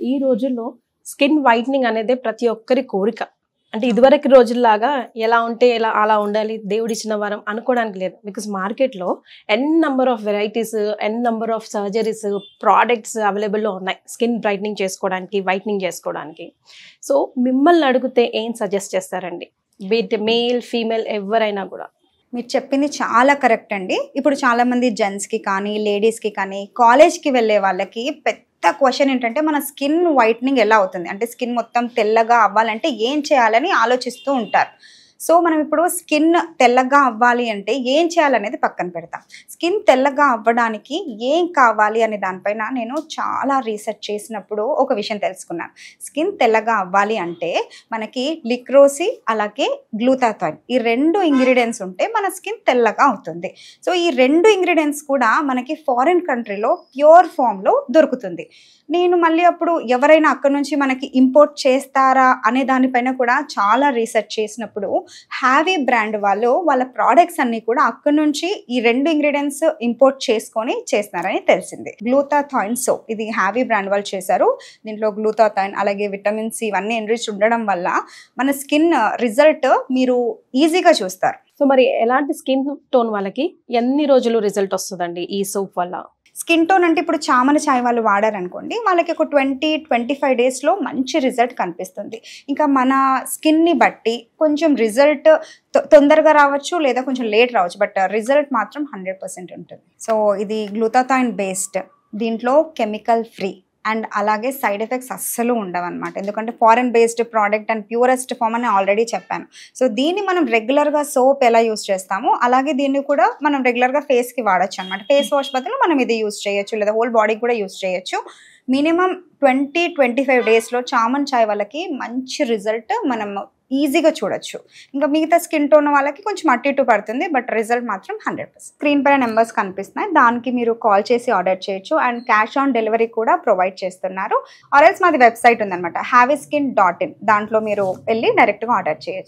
ఈ రోజుల్లో skin whitening అనేది ప్రతి ఒక్కరి కోరిక. అంటే ఇదివరకు రోజుల్లాగా ఎలా ఉంటే అలా ఉండాలి, దేవుడిచ్చిన వరం అనుకోవడానికి లేదు. బికాస్ మార్కెట్‌లో number of varieties, number of surgeries, products అవైలబుల్‌లో ఉన్నాయి. స్కిన్ బ్రైట్నింగ్ చేసుకోవడానికి, వైట్నింగ్ చేసుకోవడానికి. సో, మిమ్మల్ని అడిగితే ఏం సజెస్ట్ చేస్తారండి? బీ ఇట్ మేల్, ఫీమేల్ ఎవరైనా కూడా. మీరు చెప్పింది చాలా కరెక్ట్ అండి. ఇప్పుడు చాలామంది జెంట్స్‌కి కానీ, లేడీస్‌కి కానీ, కాలేజ్‌కి వెళ్ళే వాళ్ళకి పెద్ద క్వెషన్ ఏంటంటే, మన స్కిన్ వైట్నింగ్ ఎలా అవుతుంది? అంటే స్కిన్ మొత్తం తెల్లగా అవ్వాలంటే ఏం చేయాలని ఆలోచిస్తూ ఉంటారు. సో, మనం ఇప్పుడు స్కిన్ తెల్లగా అవ్వాలి అంటే ఏం చేయాలనేది పక్కన పెడతాం. స్కిన్ తెల్లగా అవ్వడానికి ఏం కావాలి అనే దానిపైన నేను చాలా రీసెర్చ్ చేసినప్పుడు ఒక విషయం తెలుసుకున్నాను. స్కిన్ తెల్లగా అవ్వాలి అంటే మనకి లిక్రోసి అలాగే గ్లూటాథైన్ ఈ 2 ఇంగ్రీడియెంట్స్ ఉంటే మన స్కిన్ తెల్లగా అవుతుంది. సో, ఈ 2 ఇంగ్రీడియెంట్స్ కూడా మనకి ఫారిన్ కంట్రీలో ప్యూర్ ఫామ్‌లో దొరుకుతుంది. నేను మళ్ళీ అప్పుడు ఎవరైనా అక్కడి నుంచి మనకి ఇంపోర్ట్ చేస్తారా అనే దానిపైన కూడా చాలా రీసెర్చ్ చేసినప్పుడు హ్యావీ బ్రాండ్ వాళ్ళు వాళ్ళ ప్రోడక్ట్స్ అన్ని కూడా అక్కడి నుంచి ఈ 2 ఇంగ్రీడియెంట్స్ ఇంపోర్ట్ చేసుకొని చేస్తున్నారని తెలిసింది. గ్లూటాథైన్ సోప్ ఇది హ్యావీ బ్రాండ్ వాళ్ళు చేశారు. దీంట్లో గ్లూటాథైన్ అలాగే విటమిన్ సి ఇవన్నీ ఎన్రిచ్ ఉండడం వల్ల మన స్కిన్ రిజల్ట్ మీరు ఈజీగా చూస్తారు. సో, మరి ఎలాంటి స్కిన్ టోన్ వాళ్ళకి ఎన్ని రోజులు రిజల్ట్ వస్తుందండి ఈ సోప్ వల్ల? స్కిన్ టోన్ అంటే ఇప్పుడు చామన ఛాయ్ వాళ్ళు వాడారనుకోండి, వాళ్ళకి ఒక 20-25 డేస్‌లో మంచి రిజల్ట్ కనిపిస్తుంది. ఇంకా మన స్కిన్‌ని బట్టి కొంచెం రిజల్ట్ తొందరగా రావచ్చు లేదా కొంచెం లేట్ రావచ్చు. బట్ రిజల్ట్ మాత్రం 100% ఉంటుంది. సో, ఇది గ్లూటాథైన్ బేస్డ్. దీంట్లో కెమికల్ ఫ్రీ అండ్ అలాగే సైడ్ ఎఫెక్ట్స్ అస్సలు ఉండవన్నమాట. ఎందుకంటే foreign based product and purest form అని ఆల్రెడీ చెప్పాను. సో, దీన్ని మనం రెగ్యులర్గా సోప్ ఎలా యూస్ చేస్తామో అలాగే దీన్ని కూడా మనం రెగ్యులర్గా ఫేస్కి వాడచ్చు అనమాట. ఫేస్ వాష్ బదులు మనం ఇది యూస్ చేయొచ్చు లేదా హోల్ బాడీకి కూడా యూస్ చేయొచ్చు. మినిమం 20-25 డేస్‌లో చామన్ ఛాయ్ వాళ్ళకి మంచి రిజల్ట్ మనం ఈజీగా చూడొచ్చు. ఇంకా మిగతా స్కిన్ టోన్ వాళ్ళకి కొంచెం అటు ఇటు పడుతుంది. బట్ రిజల్ట్ మాత్రం 100%. స్క్రీన్ పైన నెంబర్స్ కనిపిస్తున్నాయి. దానికి మీరు కాల్ చేసి ఆర్డర్ చేయొచ్చు అండ్ క్యాష్ ఆన్ డెలివరీ కూడా ప్రొవైడ్ చేస్తున్నారు. ఆర్ ఎల్స్ మాది వెబ్సైట్ ఉందన్నమాట havyskin.in. దాంట్లో మీరు వెళ్ళి డైరెక్ట్గా ఆర్డర్ చేయొచ్చు.